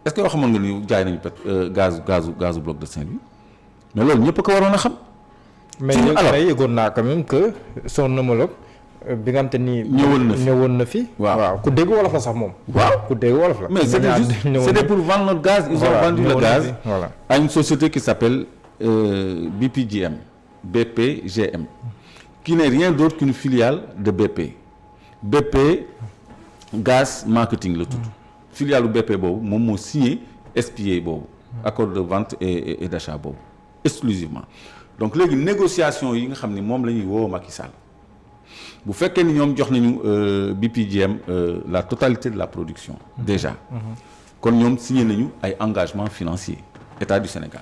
est-ce que yoo xamoon nga ni jaay nañu gazu bloc de Saint-Louis mais loolu ñëpp ko waroon a xam. mais yëgoon naa quand même que son homologue bi nga xam te ni. ñëwoon na fi. waaw ku dégg wolof la sax moom. waaw ku dégg wolof la. mais c'était pour vendre notre gaz. Ils ont vendu le gaz à une société qui s'appelle BPGM. BPGM. Qui n'est rien d'autre qu'une filiale de BP. BP Gaz Marketing le tout. Filiale du BP boobu moom moo signé SPA boobu. Accord de vente et d'achat boobu. Exclusivement. Donc léegi négociation yi nga xam ni moom la ñuy woo Macky Sall bu fekkee ni ñoom jox nañu BPGM la totalité de la production déjà kon ñoom signé nañu ay engagements financiers État du Sénégal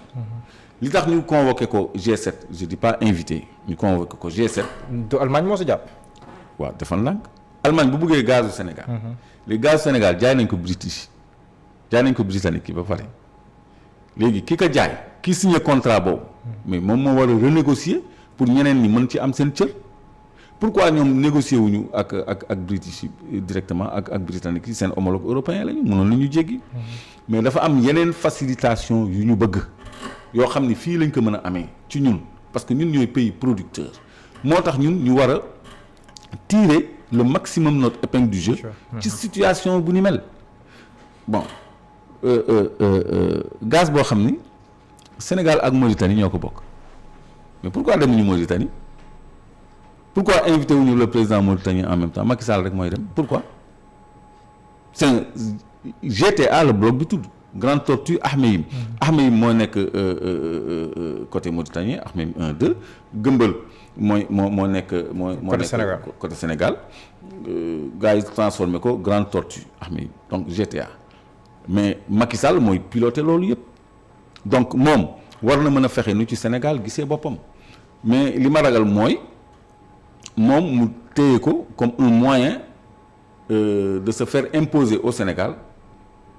li tax ñu convoqué ko G7 je dis pas invité ñu convoqué ko G7 du Allemagne moo si jàpp waaw defal ndànk Allemagne bu bëggee gazu Sénégal les gaz Sénégal jaay nañ ko British jaay nañ ko Britannique yi ba pare léegi ki ko jaay ki signé contrat boobu mais moom moo war a renégocier pour ñeneen ñi mën ci am seen cër pourquoi ñoom négocier wuñu ak British directement ak britannique yi seen homologue européen lañu mënoon nañu jéggi mais dafa am yeneen facilitation yu ñu bëgg yoo xam ni fii lañ ko mën a amee ci ñun parce que ñun ñooy pays producteur moo tax ñun ñu war a tirer le maximum notre épingle du jeu ci situation bu ni mel bon gaz boo xam ni Sénégal ak Mauritanie ñoo ko bokk mais pourquoi demuñu Mauritanie pourquoi invité wuñu le président mauritanien en même temps Macky Sall rek mooy dem pourquoi c'est un GTA le bloc bi tudd Grande Tortue Ahmeyim Ahmeyim moo nekk côté mauritanien Ahmeyim 1 2 Gëmbël moo nekk côté Sénégal gars yi transformé ko Grande Tortue Ahmeyim donc GTA mais Macky Sall mooy piloté loolu yëpp donc moom war na mën a fexe nu ci Sénégal gisee boppam mais li ma ragal mooy moom mu téye ko comme un moyen de se faire imposer au Sénégal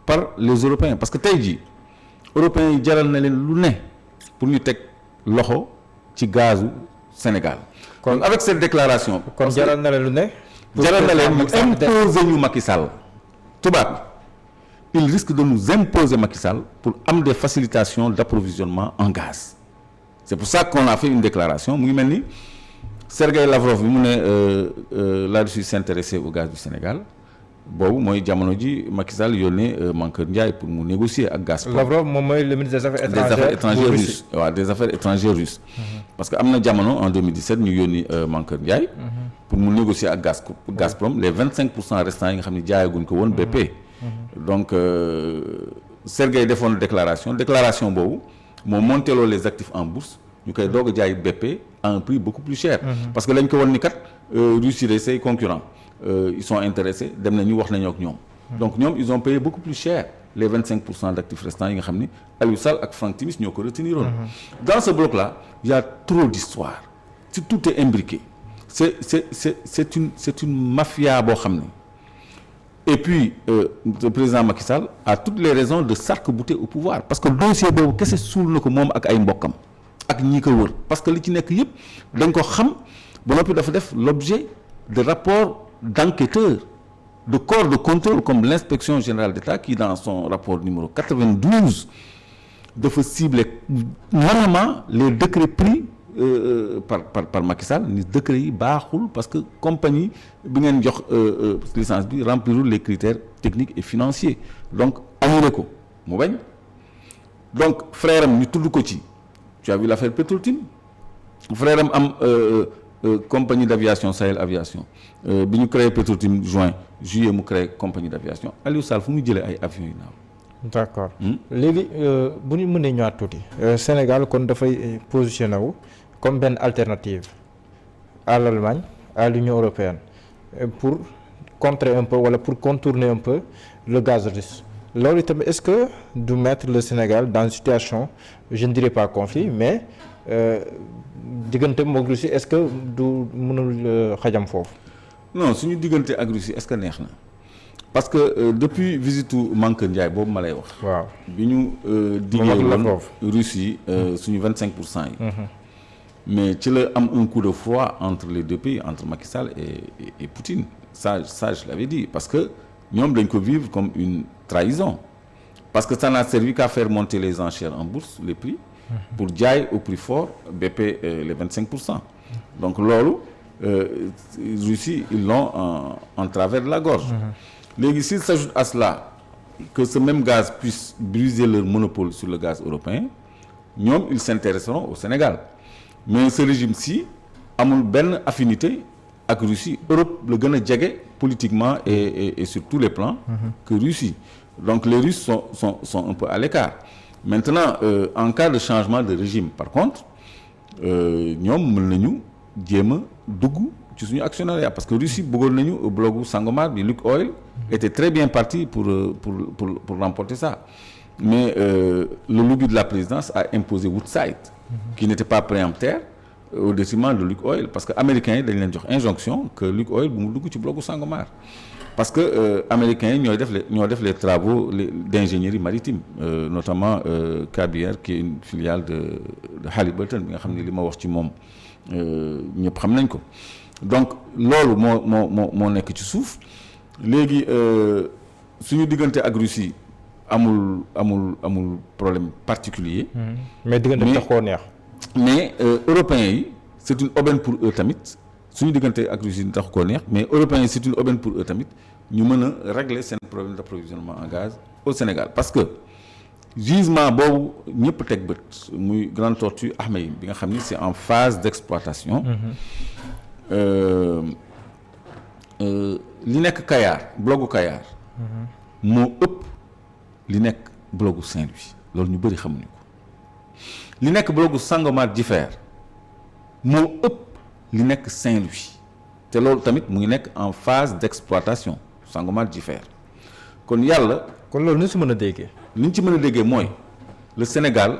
par les Européens parce que tey jii Européens yi jaral na leen lu ne pour ñu teg loxo ci gazu Sénégal. donc avec cette déclaration. kon jaral na leen lu ne. jaral na leen ñu imposer ñu Macky Sall tubaab. il risque de nous imposer Macky Sall pour am des facilitations d'approvisionnement en gaz c'est pour ça qu'on a fait une déclaration mu ngi mel ni Sergueï Lavrov bi mu ne la Russie s'intéressait au gaz du Sénégal boobu mooy jamono ji Macky Sall yónnee Mankeur Ndiaye pour mu négocier ak Gazprom. Lavrov moom mooy le ministre des affaires étrangères russes waaw des affaires étrangères russes parce que am na jamono en 2017 ñu yónni Mankeur Ndiaye pour mu négocier ak Gazprom les 25% restants yi nga xam ne jaayaguñ ko woon BP. donc Sergueï defoon déclaration boobu moo monteloo les actifs en bourse ñu koy doog a jaay BP à un prix beaucoup plus cher. parce que lañ ko woon ni kat Russie de say concurrents ils sont intéressés dem nañu wax nañoo ak ñoom. donc ñoom ils ont payé beaucoup plus cher les 25% d'actifs restants yi nga xam ni Aliou Sall ak Franck Timis ñoo ko reteniroon. dans ce bloc là il y a trop d'histoire si tout est imbriqué c'est une mafia boo xam ni. Et puis le président Macky Sall a toutes les raisons de s'arc-bouter au pouvoir parce que dossier boobu kese suul na ko moom ak ay mbokkam ak ñi ko wër parce que li ci nekk yëpp dañ ko xam ba noppi dafa def l'objet de rapports d'enquêteurs de corps de contrôle comme l'inspection générale d'État qui dans son rapport numéro 92 dafa cibler normalement les décrets pris par Macky Sall ni décret yi baaxul parce que compagnie bi ngeen jox licence bi remplirul les critères techniques et financiers donc annulé ko mu bañ donc frère am ñu tudd ko ci tu as vu l'affaire Petrotim frère am compagnie d'aviation Sahel Aviation bi ñu créé Petrotim juillet mu créé compagnie d'aviation Aliou Sall fu muy jëlee ay avions yu naaw. d'accord léegi bu ñu mënee ñëwaat tuuti. Sénégal kon dafay positionné wu comme benn alternative à l'Allemagne à l'Union européenne pour contrer un peu wala pour contourner un peu le gaz russe loolu itam est-ce que du mettre le Sénégal dans une situation je ne dirais pas conflit mais diggante moog Russie est-ce que du mënul xajam foofu. non suñu diggante ak Russie est-ce que neex na. parce que depuis visitu Mankeur Ndiaye boobu ma lay wax. waaw bi ñu. diggee woon Russie suñu 25% yi. mais ci la am un coup de froid entre les deux pays entre Macky Sall et Poutine ça je l'avais dit parce que ñoom dañ ko vivre comme une trahison parce que ça n'a servi qu'à faire monter les enchères en bourse les prix pour jaay au prix fort BP les 25%. Donc loolu Russie ils l'ont en travers de la gorge. Léegi s'il s'ajoute à cela que ce même gaz puisse briser leur monopole sur le gaz européen ñoom ils s'intéresseront au Sénégal mais ce régime-ci amul benn affinité ak Russie. Europe la gën a jege politiquement et sur tous les plans que Russie. Donc les Russes sont un peu à l'écart. Maintenant en cas de changement de régime par contre ñoom mën nañu jéem a dugg ci suñu actionnariat parce que Russie bëggoon nañu blocu Sangomar bi Lukoil était très bien parti pour remporter ça mais le lobby de la présidence a imposé Woodside qui n'était pas préemptaire au détriment de Lukoil parce que américains yi dañ leen jox injonction que Lukoil bu mu dugg ci blocu Sangomar parce que américains yi ñoo def les travaux d'ingénierie maritime notamment KBR qui est une filiale de Halliburton bi nga xam ne li ma wax ci moom ñëpp xam nañ ko donc loolu moo nekk ci suuf léegi suñu diggante ak Russie amul problème particulier mais diggante bi tax koo neex. mais européens yi c'est une aubaine pour eux tamit suñu diggante ak Russie tax koo neex mais européens yi c'est une aubaine pour eux tamit ñu mën a régler seen problème d'approvisionnement en gaz au Sénégal parce que gisement boobu ñëpp teg bët muy Grande Tortue Ahmeyim bi nga xam ni c'est en phase d'exploitation. Li nekk Kayar blocu Kayar. moo ëpp li nekk blocu Saint-Louis loolu ñu bëri xamuñu ko li nekk blocu Sangomar Jifeer moo ëpp li nekk Saint-Louis te loolu tamit mu ngi nekk en phase d'exploitation Sangomar Jifeer kon yàlla. kon loolu ni si mën a déggee. li ñu ci mën a déggee mooy le Sénégal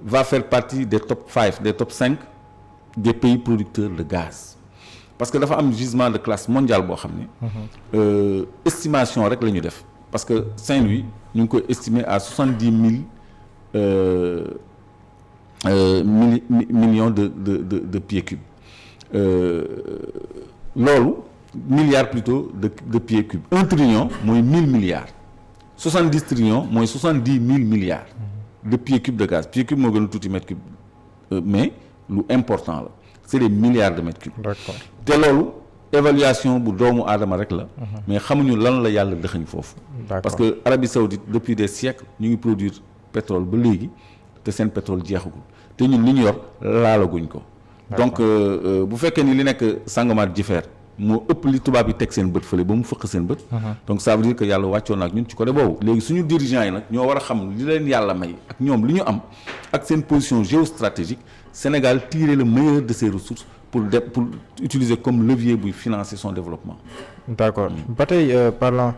va faire partie des top 5 des top 5 des pays producteurs de gaz parce que dafa am gisement de classe mondiale boo xam ne estimation rek la ñu def parce que Saint-Louis ñu ngi koy estimer à 70 millions de pieds cubes loolu milliards plutôt de pieds cubes 1 trillion mooy 1000 milliards 70 trillions mooy 70 000 milliards de pieds cubes de gaz pieds cubes moo gën a tuuti mètre cube mais lu important la c'est des milliards de mètres cubes. D'accord. te loolu évaluation bu doomu aadama rek la. mais xamuñu lan la yàlla dëxañ foofu. parce que Arabie Saoudite depuis des siècles ñu ngi produire pétrole ba léegi te seen pétrole jeexagul te ñun li ñu yor laalaguñ ko. donc bu fekkee ni li nekk Sangomar Jifeer moo ëpp li tubaab yi teg seen bët fële ba mu fëq seen bët. donc ça veut dire que yàlla wàccoon na ak ñun ci côté boobu. léegi suñu dirigeants yi nag ñoo war a xam li leen yàlla may ak ñoom li ñu am ak seen position géostratégique Sénégal tirer le meilleur de ses ressources pour utiliser comme levier buy financer son développement. D'accord ba tey parlant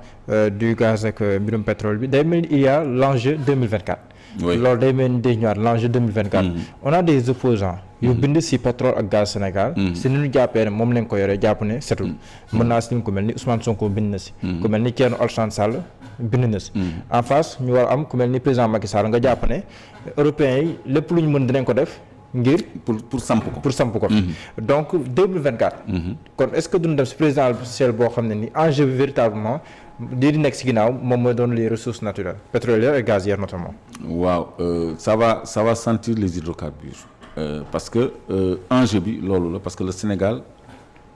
du gaz ak mbirum pétrole bi day mel ni il y a l'enjeu 2024. oui loolu day mel ni day ñëwaat l'enjeu 2024. on a des opposants yu bind ci pétrole ak gaz Sénégal. si ni ñu jàppee ne moom lañ ko yoree jàpp ne setul. mën naa si lim ku mel ni Ousmane Sonko bind na si. ku mel ni Thierno Alassane Sall bind na si. en face ñu war a am ku mel ni président Macky Sall nga jàpp ne européens yi lépp lu ñu mën dinañ ko def. ngir pour samp ko donc 2024 kon est-ce que duñ def ci présidentielle boo xam ne ni enjeu bi véritablement di nekk ci ginnaaw moom mooy doon les ressources naturelles pétrolières et gazières notamment. waaw ça va sentir les hydrocarbures parce que enjeu bi loolu la parce que le Sénégal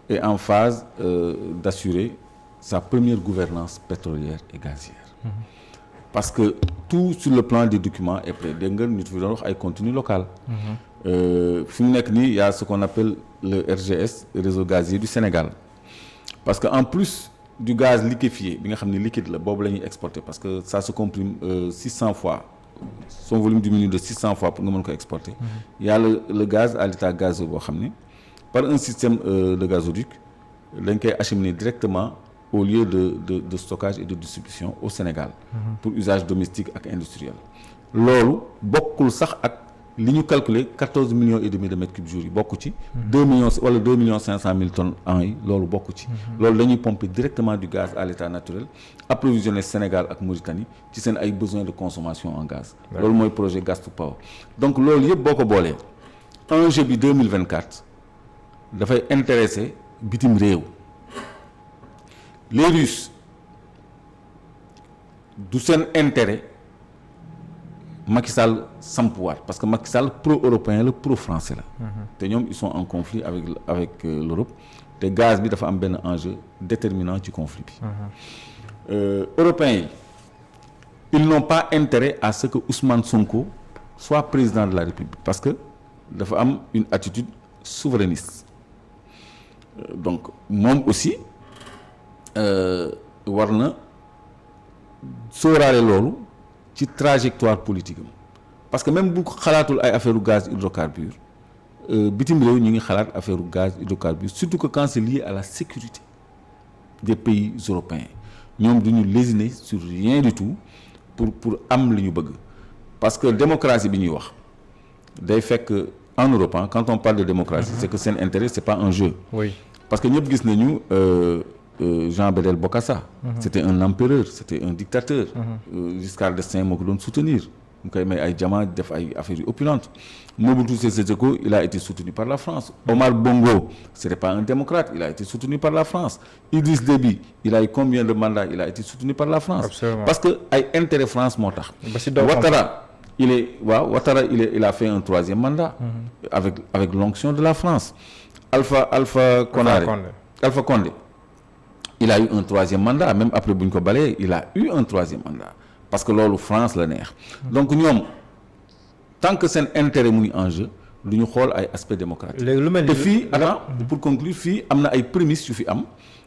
est en phase d'assurer sa première gouvernance pétrolière et gazière parce que tout sur le plan des documents est prêt dégg nga nit fi doon wax ay contenu local fi mu nekk nii il y a ce qu'on appelle le RGS réseau gazier du Sénégal parce que en plus du gaz liquéfié bi nga xam ne liquide la boobu la ñuy exporter parce que ça se comprime 600 fois son volume diminue de 600 fois pour nga mën ko exporter il y a le gaz à l'état gazeux boo xam ne par un système de gazoduc dañ koy acheminer directement au lieu de stockage et de distribution au Sénégal pour usage domestique ak industriel loolu bokkul sax ak li ñu calculer 14 millions et demi de mètres cubes jour yi bokku ci 2 millions wala 2 millions 500 mille tonnes an yi loolu bokku ci loolu dañuy pomper directement du gaz à l'état naturel approvisionner Sénégal ak Mauritanie ci seen ay besoins de consommation en gaz loolu mooy projet Gas to Power donc loolu yëpp boo ko boolee enjeu bi 2024 dafay intéresser bitim réew les Russes du seen intérêt Macky Sall sampuwaat parce que Macky Sall pro-européen la pro-français la. te ñoom ils sont en conflit avec l'Europe te gaz bi dafa am benn enjeu déterminant ci conflit bi. Européens yi ils n'ont pas intérêt à ce que Ousmane Sonko soit président de la République parce que dafa am une attitude souverainiste donc moom aussi war na sóoraale loolu ci trajectoire politique am parce que même bu xalaatul ay affaire gaz hydrocarbures bitim réew ñu ngi xalaat affaire gaz hydrocarbures surtout que quand c'est lié à la sécurité des pays européens ñoom duñu lésiner sur rien du tout pour am li ñu bëgg parce que démocratie bi ñuy wax day fekk en Europe quand on parle de démocratie c'est que seen intérêt c'est pas un jeu. Oui. Parce que ñëpp gis nañu Jean Bédel Bokassa. C'était un empereur c'était un dictateur. Giscard d'Estaing moo ko doon soutenir mu koy may ay diamants def ay affaires yu opulentes. Mobutu Sese Seko il a été soutenu par la France. Omar Bongo c'était pas un démocrate il a été soutenu par la France. Idriss Déby il a eu combien de mandats il a été soutenu par la France. Absolument. Parce que ay intérêt France moo tax. Ouattara il a fait un 3e mandat. avec l'onction de la France. Alpha Condé il a eu un 3e mandat même après bu ñu ko balee il a eu un 3e mandat parce que loolu France la neex. donc ñoom tant que seen intérêt mu ngi en jeu du ñu xool ay aspects démocratiques. léegi lu mel ni te fii pour conclure fii am na ay prémices yu fi am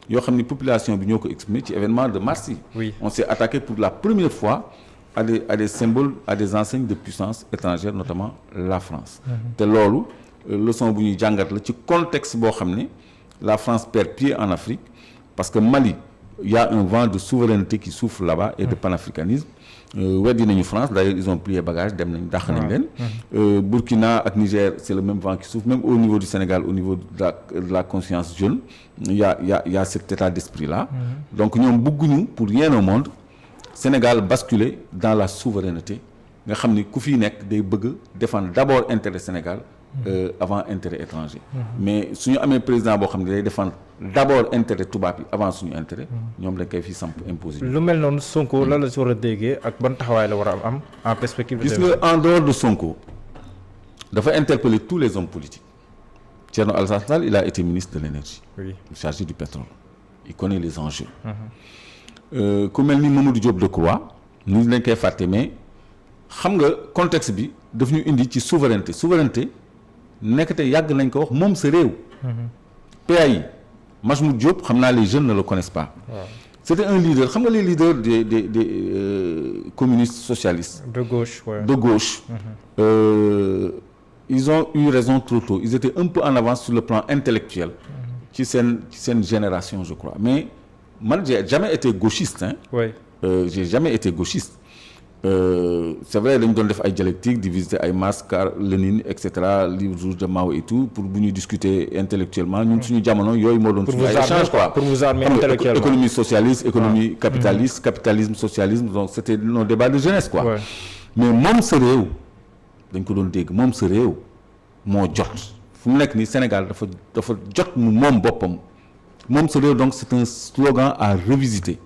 yoo xam ni population bi ñoo ko exprimé ci événement de mars yi. Oui. On s'est attaqué pour la première fois à des symboles à des enseignes de puissance étrangère notamment la France. te loolu leçon bu ñuy jàngat la ci contexte boo xam ne la France perd pied en Afrique parce que Mali il y a un vent de souveraineté qui souffle là-bas et de panafricanisme weddi nañu France d'ailleurs ils ont plié bagage dem nañ dàq nañ leen. Burkina ak Niger c'est le même vent qui souffle même au niveau du Sénégal au niveau de la conscience jeune il y a cet état d'esprit là. Donc ñoom bëgguñu pour rien au monde Sénégal basculer dans la souveraineté nga xam ni ku fi nekk day bëgg défendre d'abord intérêt Sénégal. Avant intérêt étranger. Mais suñu amee président boo xam ne day défendre d'abord intérêt tubaab yi avant suñu intérêt. ñoom dañ koy fi samp imposer. lu mel noonu Sonko lan la si war a déggee ak ban taxawaay la war a am en perspective. gis nga en dehors de Sonko dafa interpeller tous les hommes politiques. Thierno Alassane Sall il a été ministre de l'énergie. Oui. Chargé du pétrole. Il connaît les enjeux. Ku mel ni Mamadou Diop Decroix ñu lañ koy fàtte mais xam nga contexte bi daf ñu indi ci souveraineté. nekk te yàgg nañ ko wax moom sa réew. PAI Majmout Diop xam naa les jeunes ne le connaissent pas. Wow. C'était un leader xam nga les leaders des communistes socialistes. De gauche ouais. De gauche. Ils ont eu raison trop tôt ils étaient un peu en avance sur le plan intellectuel. ci seen génération je crois mais man j'ai jamais été gauchiste hein. Oui. J'ai jamais été gauchiste. C'est vrai dañu doon def ay dialectique di visiter ay Marx Lénine et cetera livre rouge de Mao et tout pour bu ñu discuter intellectuellement ñun suñu jamono yooyu moo doon suñu ay échange quoi pour vous armer intellectuellement économie socialiste économie capitaliste capitalisme socialisme donc c'était nos débats de jeunesse quoi. Ouais. Mais moom sa réew dañ ko doon dégg moom sa réew moo jot fu mu nekk nii Sénégal dafa jot mu moom boppam moom sa réew donc c'est un slogan à revisiter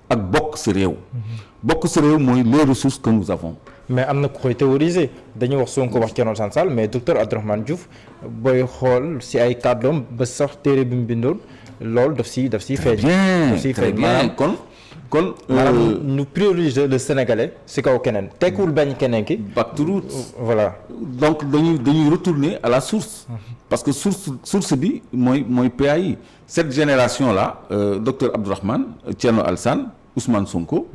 ak bokk sa réew. bokk sa réew mooy les ressources que nous avons. mais am na ku koy théoriser dañuy wax Sonko wax Thierno Alassane Sall mais docteur Abdourahmane Diouf booy xool si ay kàddoom ba sax téere bi mu bindoon loolu daf siy feeñ. Très bien kon maanaam ñu prioriser le sénégalais si kaw keneen tekkiwul bañ keneen ki. back to roots. Voilà donc dañuy retourner à la source. parce que source bi mooy PAI cette génération là docteur Abdourahmane Thierno Alassane Ousmane Sonko.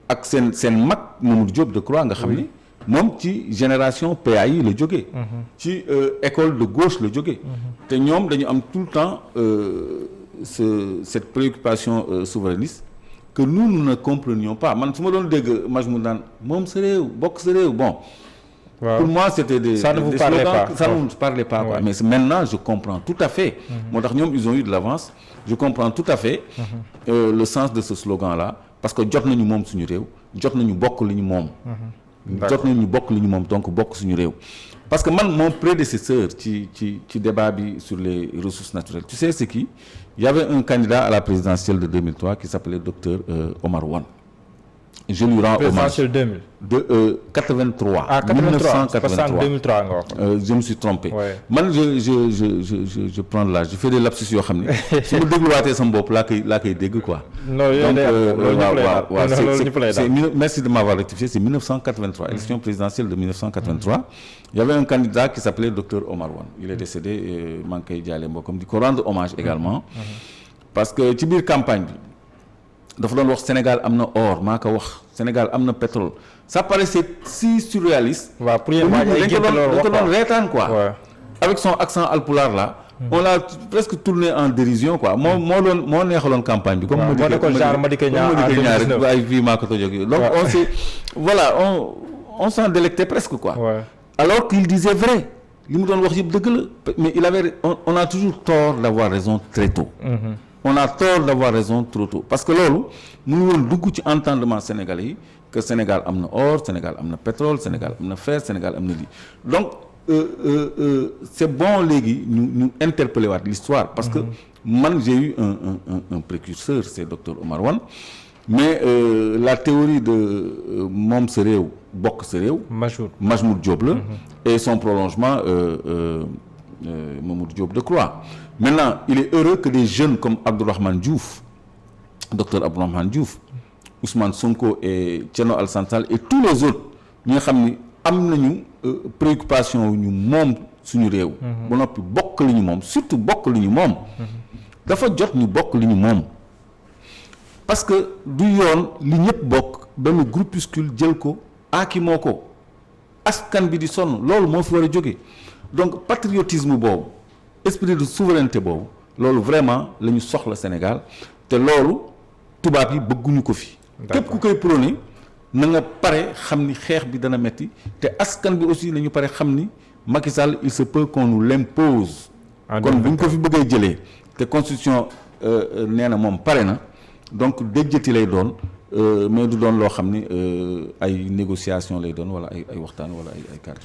ak seen mag Mamadou Diop Decroix nga xam ni moom ci génération PAI la jógee. ci école de gauche la jógee. te ñoom dañu am tout le temps cette préoccupation souverainiste que nous ne comprenions pas man su ma doon dégg Majmout naan moom sa réew bokk sa réew bon. Wow. Pour moi c'était des ça ne vous parlait pas ça ne vous parlait pas quoi. Mais maintenant je comprends tout à fait. moo tax ñoom ils ont eu de l'avance je comprends tout à fait. Le sens de ce slogan là. Parce que jot nañu moom suñu réew jot nañu bokk li ñu moom. jot nañu bokk li ñu moom donc bokk suñu réew. parce que man mon prédécesseur ci débat bi sur les ressources naturelles tu sais c'est qui il y avait un candidat à la présidentielle de 2003 qui s'appelait docteur Omar Wane. je lui rends hommage. Présidentielle 2000. De 83. Ah 83 parce que en 1983. 2003 nga wax. Je me suis trompé. Ouais. man je prends de l'âge je fais des lapsus yoo xam ne su ma dégluwaatee sama bopp laa koy dégg quoi. non yooyu day am merci de m'avoir rectifié c'est 1983 élection présidentielle de 1983. Il y avait un candidat qui s'appelait docteur Omar Wane il est décédé maa ngi koy jaale mbokkam di ko rendre hommage également. parce que ci biir campagne bi dafa doon wax Sénégal am na or maa ko wax Sénégal am na pétrole ça paraissait si surréaliste. waaw pour yéen dañ ko doon reetaan quoi. Ouais. Avec son accent alpulaar là. On l'a presque tourné en dérision quoi moo neexaloon campagne bi. comme Madické Niang rek ay fii maa ko tojog donc on s'est voilà on s'en délectait presque quoi. Ouais. Alors qu'il disait vrai li mu doon wax yëpp dëgg la mais il avait on a toujours tort d'avoir raison très tôt. On a tort d'avoir raison trop tôt parce que loolu mënu woon dugg ci entendement sénégalais yi que Sénégal am na or Sénégal am na pétrole Sénégal am na fer Sénégal am na lii donc c'est bon léegi ñu interpeller waat l'histoire parce que man j'ai eu un précurseur c'est docteur Omar Wane mais la théorie de moom sa réew bokk sa réew Majmout Diop la et son prolongement Mamadou Diop Decroix. Maintenant, il est heureux que des jeunes comme Abdourahmane Diouf, docteur Abdourahmane Diouf, Ousmane Sonko et Thierno Alassane Sall et tous les autres ñi nga xam ni am nañu préoccupation ñu moom suñu réew. ba noppi bokk li ñu moom surtout bokk li ñu moom. dafa jot ñu bokk li ñu moom. parce que du yoon li ñëpp bokk benn groupuscule jël ko aakimoo ko askan bi di sonn loolu moo fi war a jóge donc patriotisme boobu. esprit de souveraineté boobu loolu vraiment la ñu soxla Sénégal te loolu tubaab yi bëgguñu ko fi. képp ku koy prôné na nga pare xam ni xeex bi dana metti te askan bi aussi la ñu pare xam ni Macky Sall il se peut qu'on nous l'impose. kon bu ñu ko fi bëggee jëlee te constitution nee na moom pare na donc déjjati lay doon mais du doon loo xam ni ay négociation lay doon wala ay waxtaan wala ay carte.